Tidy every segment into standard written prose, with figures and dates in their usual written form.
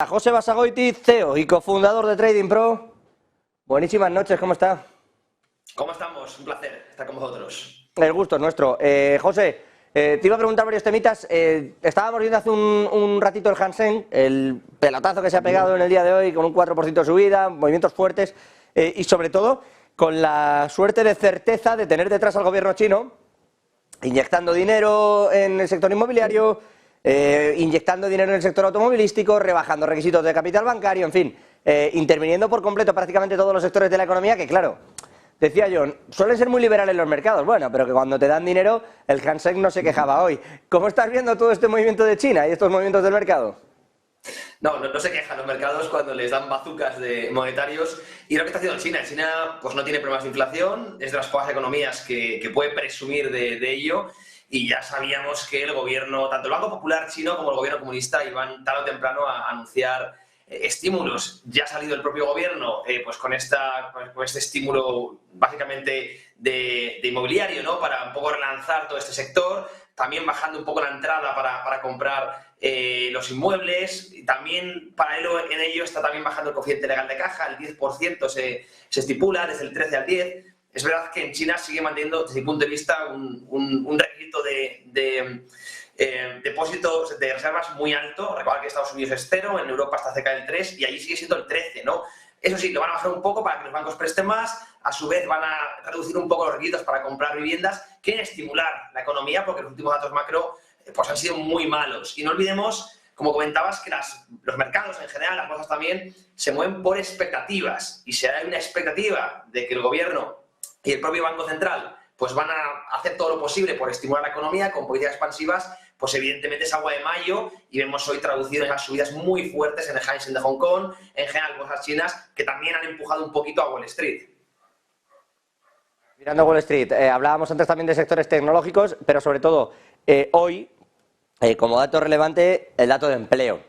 A José Basagoiti, CEO y cofundador de Trading Pro. Buenísimas noches, ¿cómo está? ¿Cómo estamos? Un placer estar con vosotros. El gusto es nuestro. José, te iba a preguntar varios temitas. Estábamos viendo hace un ratito el Hang Seng, el pelotazo que se ha pegado en el día de hoy, con un 4% de subida, movimientos fuertes y sobre todo con la suerte de certeza de tener detrás al gobierno chino, inyectando dinero en el sector inmobiliario, inyectando dinero en el sector automovilístico, rebajando requisitos de capital bancario, en fin, interviniendo por completo prácticamente todos los sectores de la economía que, claro, decía yo, suelen ser muy liberales los mercados, bueno, pero que cuando te dan dinero, el Hang Seng no se quejaba hoy. ¿Cómo estás viendo todo este movimiento de China y estos movimientos del mercado? No se quejan los mercados cuando les dan bazucas de monetarios. Y lo que está haciendo China. China pues no tiene problemas de inflación, es de las pocas economías que puede presumir de ello. Y ya sabíamos que el gobierno, tanto el Banco Popular chino como el gobierno comunista, iban tarde o temprano a anunciar estímulos. Ya ha salido el propio gobierno pues con este estímulo básicamente de inmobiliario, ¿no? Para un poco relanzar todo este sector, también bajando un poco la entrada para comprar los inmuebles, y también paralelo en ello está también bajando el coeficiente legal de caja, el 10% se estipula, desde el 13 al 10. Es verdad que en China sigue manteniendo, desde mi punto de vista, un requisito de depósitos de reservas muy alto. Recuerda que Estados Unidos es 0, en Europa está cerca del 3 y allí sigue siendo el 13, ¿no? Eso sí, lo van a bajar un poco para que los bancos presten más, a su vez van a reducir un poco los requisitos para comprar viviendas, quieren estimular la economía porque los últimos datos macro pues han sido muy malos. Y no olvidemos, como comentabas, que los mercados en general, las bolsas también, se mueven por expectativas. Y si hay una expectativa de que el gobierno y el propio Banco Central pues van a hacer todo lo posible por estimular la economía con políticas expansivas, pues evidentemente es agua de mayo y vemos hoy traducido en las subidas muy fuertes en el Hang Seng de Hong Kong, en general bolsas chinas, que también han empujado un poquito a Wall Street. Mirando Wall Street, hablábamos antes también de sectores tecnológicos, pero sobre todo hoy, como dato relevante, el dato de empleo.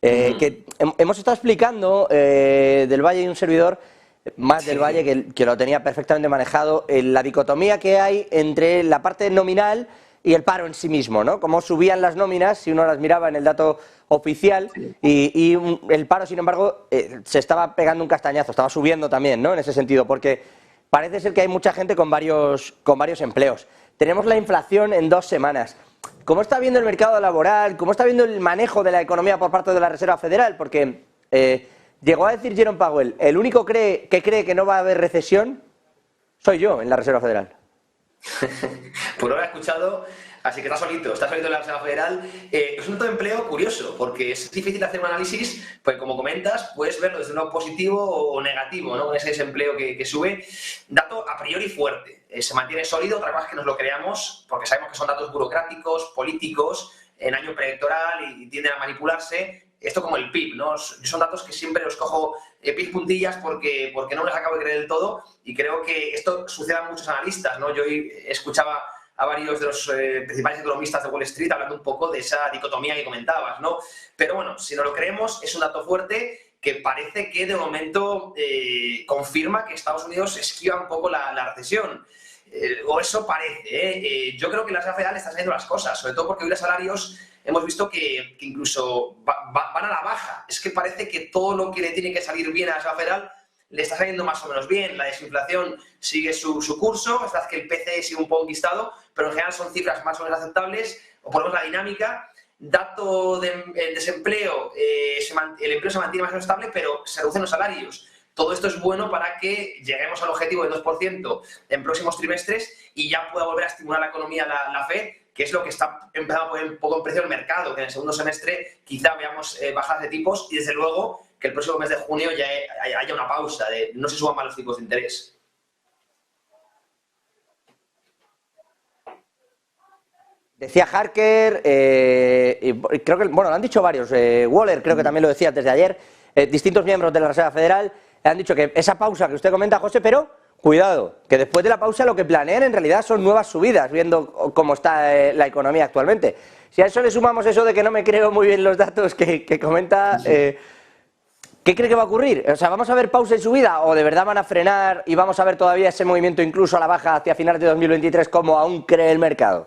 Que hemos estado explicando del Valle y un servidor, más del Valle, que lo tenía perfectamente manejado, la dicotomía que hay entre la parte nominal y el paro en sí mismo, ¿no? Cómo subían las nóminas, si uno las miraba en el dato oficial, y el paro, sin embargo, se estaba pegando un castañazo, estaba subiendo también, ¿no? En ese sentido, porque parece ser que hay mucha gente con varios empleos. Tenemos la inflación en 2 semanas. ¿Cómo está viendo el mercado laboral? ¿Cómo está viendo el manejo de la economía por parte de la Reserva Federal? Porque llegó a decir Jerome Powell, el único que cree que no va a haber recesión soy yo en la Reserva Federal. Pues lo he escuchado, así que está solito en la Reserva Federal. Es un dato de empleo curioso, porque es difícil hacer un análisis, pues como comentas, puedes verlo desde un lado positivo o negativo, ¿no? Con ese desempleo que sube. Dato a priori fuerte, se mantiene sólido, otra cosa es que nos lo creamos, porque sabemos que son datos burocráticos, políticos, en año preelectoral y tienden a manipularse. Esto como el PIB, ¿no? Son datos que siempre los cojo pis puntillas porque no les acabo de creer del todo, y creo que esto sucede a muchos analistas, ¿no? Yo escuchaba a varios de los principales economistas de Wall Street hablando un poco de esa dicotomía que comentabas, ¿no? Pero bueno, si no lo creemos, es un dato fuerte que parece que de momento confirma que Estados Unidos esquiva un poco la recesión. O eso parece. Yo creo que la Reserva Federal está haciendo las cosas, sobre todo porque hoy los salarios hemos visto que incluso van a la baja. Es que parece que todo lo que le tiene que salir bien a la Reserva Federal le está saliendo más o menos bien. La desinflación sigue su curso, es verdad que el PCE sigue un poco enquistado, pero en general son cifras más o menos aceptables, o por lo menos la dinámica. Dato de desempleo, el empleo se mantiene más o menos estable, pero se reducen los salarios. Todo esto es bueno para que lleguemos al objetivo del 2% en próximos trimestres y ya pueda volver a estimular la economía la Fed, que es lo que está empezando a poner un poco en precio el mercado, que en el segundo semestre quizá veamos bajadas de tipos y desde luego que el próximo mes de junio ya haya una pausa, no se suban más los tipos de interés. Decía Harker, creo que, bueno, lo han dicho varios, Waller creo que también lo decía desde ayer, distintos miembros de la Reserva Federal han dicho que esa pausa que usted comenta, José, pero cuidado, que después de la pausa lo que planean en realidad son nuevas subidas, viendo cómo está la economía actualmente. Si a eso le sumamos eso de que no me creo muy bien los datos que comenta, ¿qué cree que va a ocurrir? O sea, ¿vamos a ver pausa y subida o de verdad van a frenar y vamos a ver todavía ese movimiento incluso a la baja hacia finales de 2023 como aún cree el mercado?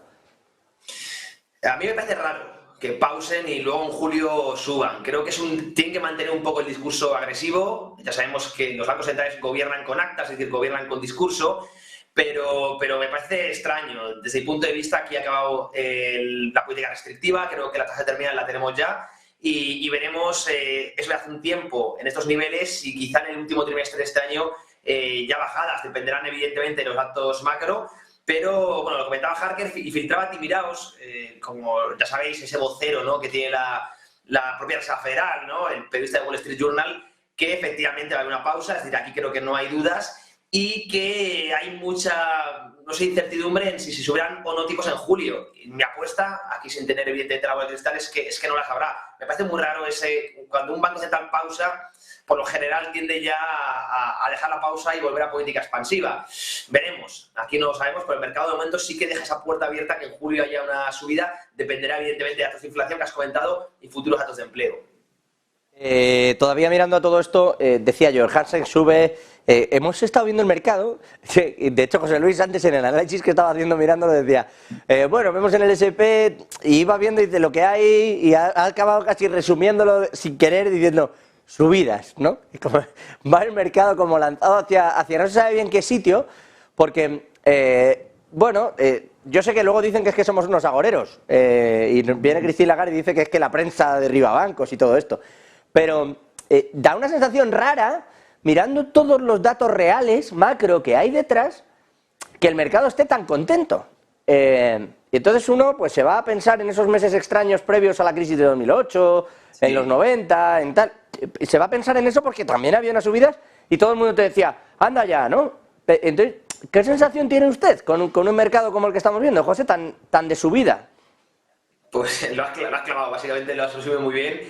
A mí me parece raro que pausen y luego en julio suban. Creo que tienen que mantener un poco el discurso agresivo. Ya sabemos que los bancos centrales gobiernan con actas, es decir, gobiernan con discurso, pero me parece extraño. Desde mi punto de vista, aquí ha acabado la política restrictiva, creo que la tasa terminal la tenemos ya y veremos, es hace un tiempo en estos niveles y quizá en el último trimestre de este año ya bajadas, dependerán evidentemente de los datos macro. Pero, bueno, lo comentaba Harker y filtraba Tim Iraos, como ya sabéis, ese vocero, ¿no?, que tiene la propia Reserva Federal, ¿no?, el periodista de Wall Street Journal, que efectivamente va a haber una pausa, es decir, aquí creo que no hay dudas y que hay mucha, no sé, incertidumbre en si se subirán o no tipos en julio. Y mi apuesta, aquí sin tener evidentemente la bola de cristal, es que no las habrá. Me parece muy raro cuando un banco central pausa, por lo general tiende ya a dejar la pausa y volver a política expansiva. Veremos, aquí no lo sabemos, pero el mercado de momento sí que deja esa puerta abierta que en julio haya una subida, dependerá evidentemente de datos de inflación que has comentado y futuros datos de empleo. Todavía mirando a todo esto, decía yo, el Hang sube, hemos estado viendo el mercado, de hecho José Luis antes en el análisis que estaba haciendo mirándolo decía, bueno, vemos en el S&P y iba viendo y dice lo que hay y ha acabado casi resumiéndolo sin querer diciendo subidas, ¿no? Y como va el mercado como lanzado hacia no se sabe bien qué sitio, porque, bueno, yo sé que luego dicen que es que somos unos agoreros, y viene Christine Lagarde y dice que es que la prensa derriba bancos y todo esto, pero da una sensación rara, mirando todos los datos reales, macro, que hay detrás, que el mercado esté tan contento. Y entonces uno pues se va a pensar en esos meses extraños previos a la crisis de 2008, sí, en los 90, en tal. Se va a pensar en eso porque también había unas subidas y todo el mundo te decía, anda ya, ¿no? Entonces, ¿qué sensación tiene usted con un mercado como el que estamos viendo, José, tan de subida? Pues lo has clavado, básicamente lo has resumido muy bien.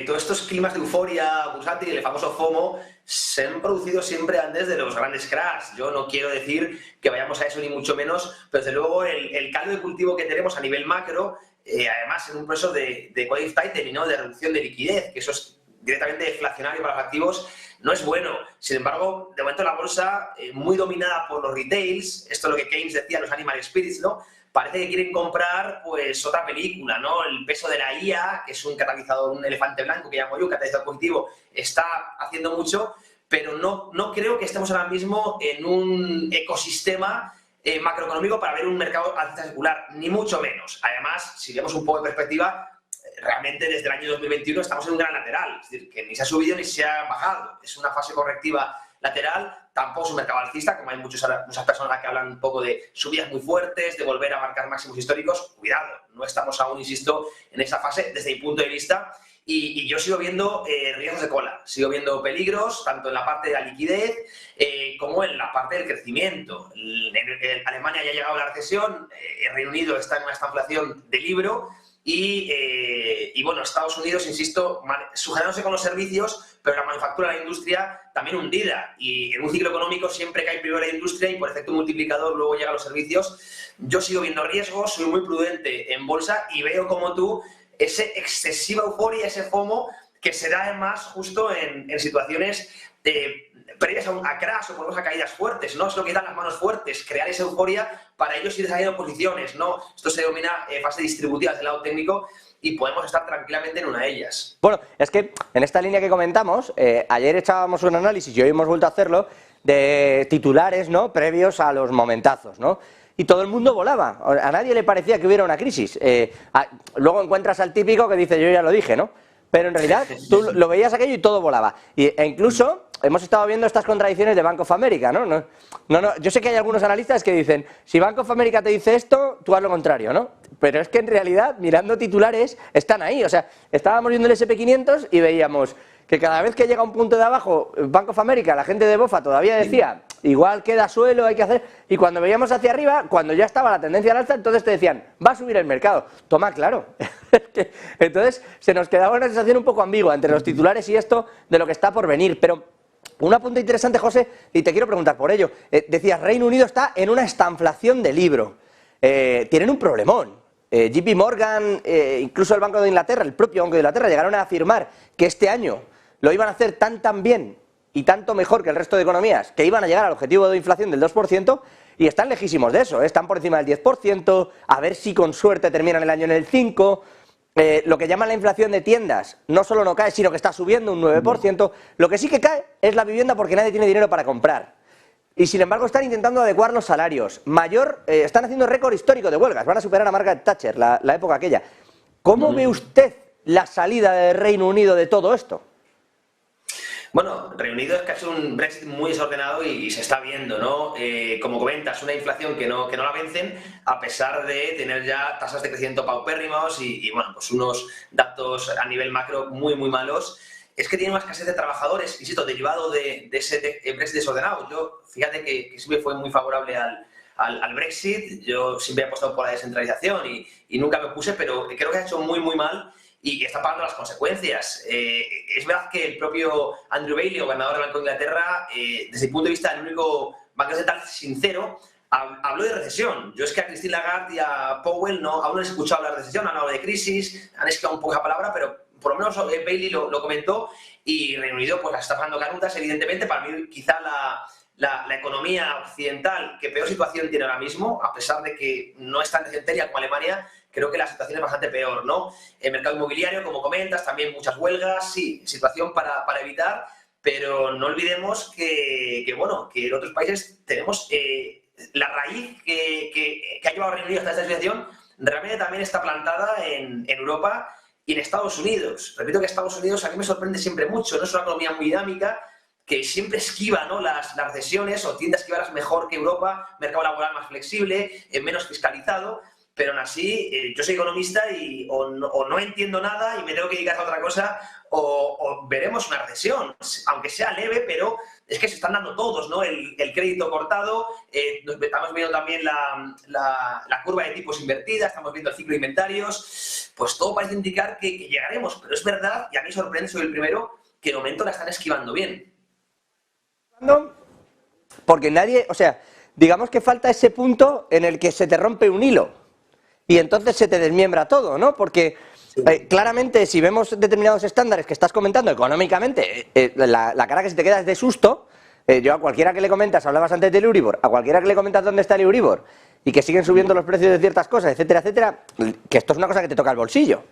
Todos estos climas de euforia bursátil, el famoso FOMO, se han producido siempre antes de los grandes crashs. Yo no quiero decir que vayamos a eso ni mucho menos, pero desde luego el caldo de cultivo que tenemos a nivel macro, además en un proceso de quantitative tightening, ¿no?, de reducción de liquidez, que eso es directamente deflacionario para los activos, no es bueno. Sin embargo, de momento la bolsa, muy dominada por los retails, esto es lo que Keynes decía, los animal spirits, ¿no?, parece que quieren comprar pues otra película, ¿no? El peso de la IA, que es un catalizador, un elefante blanco que llamo yo, un catalizador positivo, está haciendo mucho, pero no creo que estemos ahora mismo en un ecosistema macroeconómico para ver un mercado alcista secular, ni mucho menos. Además, si vemos un poco de perspectiva, realmente desde el año 2021 estamos en un gran lateral, es decir, que ni se ha subido ni se ha bajado, es una fase correctiva lateral, tampoco es un mercado alcista, como hay muchas personas que hablan un poco de subidas muy fuertes, de volver a marcar máximos históricos. Cuidado, no estamos aún, insisto, en esa fase desde mi punto de vista, y yo sigo viendo riesgos de cola, sigo viendo peligros tanto en la parte de la liquidez como en la parte del crecimiento. Alemania ya ha llegado a la recesión, el Reino Unido está en una estanflación de libro, y bueno, Estados Unidos, insisto, sujetándose con los servicios, pero la manufactura de la industria también hundida. Y en un ciclo económico siempre cae primero la industria y por efecto multiplicador luego llegan los servicios. Yo sigo viendo riesgos, soy muy prudente en bolsa y veo como tú esa excesiva euforia, ese FOMO, que se da además justo en situaciones previas a crash o por a caídas fuertes, ¿no? Es lo que dan las manos fuertes, crear esa euforia para ellos ir saliendo posiciones, ¿no? Esto se denomina fase distributiva del lado técnico y podemos estar tranquilamente en una de ellas. Bueno, es que en esta línea que comentamos, ayer echábamos un análisis y hoy hemos vuelto a hacerlo, de titulares, ¿no?, previos a los momentazos, ¿no? Y todo el mundo volaba, a nadie le parecía que hubiera una crisis. Luego encuentras al típico que dice, yo ya lo dije, ¿no? Pero en realidad tú lo veías aquello y todo volaba. E incluso hemos estado viendo estas contradicciones de Bank of America, ¿no? No, yo sé que hay algunos analistas que dicen, si Bank of America te dice esto, tú haz lo contrario, ¿no? Pero es que en realidad, mirando titulares, están ahí. O sea, estábamos viendo el S&P 500 y veíamos que cada vez que llega un punto de abajo, Bank of America, la gente de BofA todavía decía, igual queda suelo, hay que hacer... Y cuando veíamos hacia arriba, cuando ya estaba la tendencia al alza, entonces te decían, va a subir el mercado. Toma, claro. Entonces se nos quedaba una sensación un poco ambigua entre los titulares y esto de lo que está por venir. Pero un apunte interesante, José, y te quiero preguntar por ello. Decías, Reino Unido está en una estanflación de libro. Tienen un problemón. JP Morgan, incluso el Banco de Inglaterra, el propio Banco de Inglaterra, llegaron a afirmar que este año lo iban a hacer tan bien y tanto mejor que el resto de economías, que iban a llegar al objetivo de inflación del 2%, y están lejísimos de eso, están por encima del 10%, a ver si con suerte terminan el año en el 5%. lo que llaman la inflación de tiendas no solo no cae, sino que está subiendo un 9%. Lo que sí que cae es la vivienda porque nadie tiene dinero para comprar. Y sin embargo están intentando adecuar los salarios. Están haciendo récord histórico de huelgas. Van a superar a Margaret Thatcher, la época aquella. ¿Cómo ve usted la salida del Reino Unido de todo esto? Bueno, Reino Unido es que ha hecho un Brexit muy desordenado y se está viendo, ¿no? Como comentas, una inflación que no la vencen, a pesar de tener ya tasas de crecimiento paupérrimos y bueno, pues unos datos a nivel macro muy, muy malos. Es que tiene una escasez de trabajadores, insisto, derivado de ese Brexit desordenado. Yo, fíjate que siempre fue muy favorable al Brexit, yo siempre he apostado por la descentralización y nunca me opuse, pero creo que ha hecho muy, muy mal y está pagando las consecuencias. Es verdad que el propio Andrew Bailey, gobernador del Banco de Inglaterra, desde mi punto de vista, el único banquero central sincero, habló de recesión. Yo es que a Christine Lagarde y a Powell aún no les he escuchado hablar de recesión, han hablado de crisis, han escrito un poco esa palabra, pero por lo menos Bailey lo comentó y Reino Unido pues las está pagando canutas, evidentemente. Para mí quizá la economía occidental que peor situación tiene ahora mismo, a pesar de que no es tan decenteria como Alemania, creo que la situación es bastante peor, ¿no? El mercado inmobiliario, como comentas, también muchas huelgas, sí, situación para evitar, pero no olvidemos bueno, que en otros países tenemos la raíz que ha llevado a Reino Unido hasta esta situación, realmente también está plantada en Europa y en Estados Unidos. Repito que Estados Unidos a mí me sorprende siempre mucho, no es una economía muy dinámica, que siempre esquiva, ¿no?, las recesiones o tiende a esquivarlas mejor que Europa, mercado laboral más flexible, menos fiscalizado, pero aún así yo soy economista y o no entiendo nada y me tengo que dedicar a otra cosa o veremos una recesión, aunque sea leve, pero es que se están dando todos, ¿no? El crédito cortado, estamos viendo también la curva de tipos invertida, estamos viendo el ciclo de inventarios, pues todo parece indicar que llegaremos, pero es verdad, y a mí sorprende, soy el primero, que de momento la están esquivando bien. Porque nadie, o sea, digamos que falta ese punto en el que se te rompe un hilo y entonces se te desmiembra todo, ¿no? Porque claramente si vemos determinados estándares que estás comentando económicamente, la cara que se te queda es de susto. Yo a cualquiera que le comentas, hablabas antes del Euribor, a cualquiera que le comentas dónde está el Euribor y que siguen subiendo los precios de ciertas cosas, etcétera, etcétera, que esto es una cosa que te toca el bolsillo.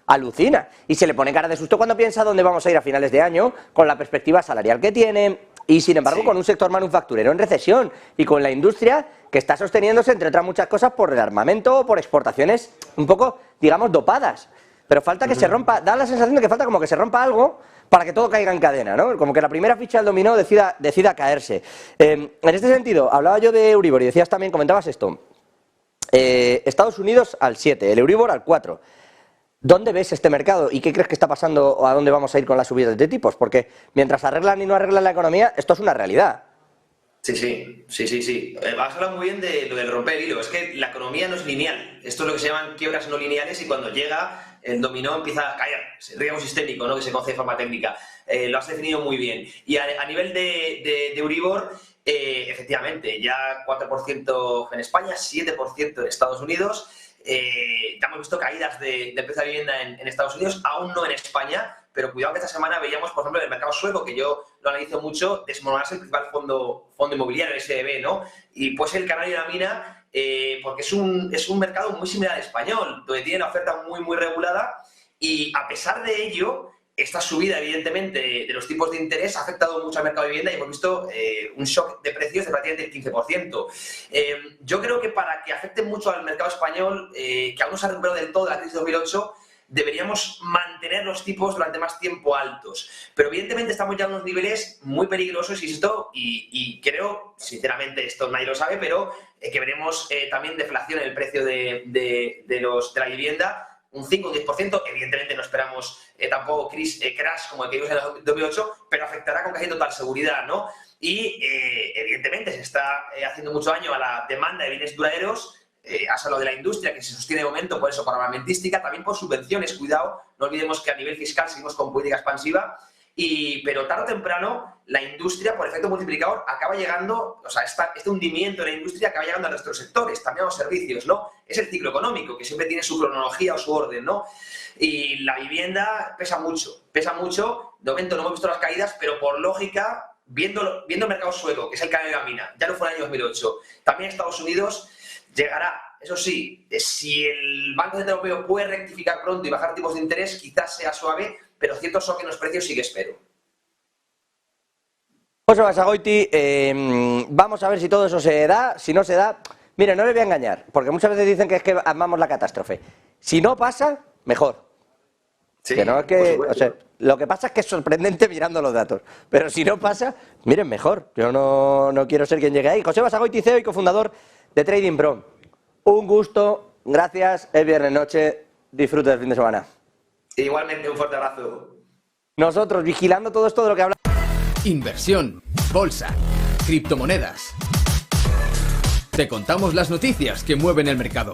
Alucina. Y se le pone cara de susto cuando piensa dónde vamos a ir a finales de año, con la perspectiva salarial que tiene, y sin embargo con un sector manufacturero en recesión y con la industria que está sosteniéndose, entre otras muchas cosas, por el armamento o por exportaciones un poco, digamos, dopadas. Pero falta que se rompa, da la sensación de que falta como que se rompa algo para que todo caiga en cadena, ¿no? Como que la primera ficha del dominó decida caerse. En este sentido, hablaba yo de Euribor y decías también, comentabas esto, Estados Unidos al 7, el Euribor al 4. ¿Dónde ves este mercado y qué crees que está pasando o a dónde vamos a ir con las subidas de tipos? Porque mientras arreglan y no arreglan la economía, esto es una realidad. Sí. Has hablado muy bien de lo del romper el hilo. Es que la economía no es lineal. Esto es lo que se llaman quiebras no lineales y cuando llega el dominó empieza a caer. El riesgo sistémico, ¿no?, que se conoce de forma técnica. Lo has definido muy bien. Y a nivel de Euribor, efectivamente, ya 4% en España, 7% en Estados Unidos. Ya hemos visto caídas de precio de vivienda en Estados Unidos, aún no en España, pero cuidado que esta semana veíamos, por ejemplo, en el mercado sueco, que yo lo analizo mucho, desmoronarse el principal fondo inmobiliario, el SDB, ¿no? Y pues el canario de la mina, porque es un mercado muy similar al español, donde tiene la oferta muy, muy regulada y a pesar de ello, esta subida, evidentemente, de los tipos de interés ha afectado mucho al mercado de vivienda y hemos visto un shock de precios de prácticamente el 15%. Yo creo que para que afecte mucho al mercado español, que aún no se ha recuperado del todo de la crisis de 2008, deberíamos mantener los tipos durante más tiempo altos. Pero evidentemente estamos ya en unos niveles muy peligrosos, insisto, y creo, sinceramente, esto nadie lo sabe, pero que veremos también deflación en el precio de la vivienda, un 5 o un 10%, evidentemente no esperamos tampoco crash como el que vimos en el 2008, pero afectará con casi total seguridad, ¿no? Y evidentemente se está haciendo mucho daño a la demanda de bienes duraderos. Has hablado de la industria que se sostiene de momento por eso, por armamentística, también por subvenciones, cuidado, no olvidemos que a nivel fiscal seguimos con política expansiva, pero tarde o temprano la industria, por efecto multiplicador, acaba llegando, o sea, este hundimiento de la industria acaba llegando al resto de los sectores, también a los servicios, ¿no? Es el ciclo económico, que siempre tiene su cronología o su orden, ¿no? Y la vivienda pesa mucho, de momento no hemos visto las caídas, pero por lógica, viendo el mercado sueco, que es el canario de la mina, ya no fue en el año 2008, también Estados Unidos llegará Eso sí, si el Banco Central Europeo puede rectificar pronto y bajar tipos de interés, quizás sea suave, pero ciertos son que los precios sí que espero. José Basagoiti, vamos a ver si todo eso se da. Si no se da, mire, no le voy a engañar, porque muchas veces dicen que es que amamos la catástrofe. Si no pasa, mejor. Sí, que no es que, o sea, lo que pasa es que es sorprendente mirando los datos, pero si no pasa, miren, mejor. Yo no quiero ser quien llegue ahí. José Basagoiti, CEO y cofundador de Trading Pro. Un gusto, gracias, es viernes noche, disfrute del fin de semana. Igualmente, un fuerte abrazo. Nosotros vigilando todo esto de lo que hablamos. Inversión, bolsa, criptomonedas. Te contamos las noticias que mueven el mercado.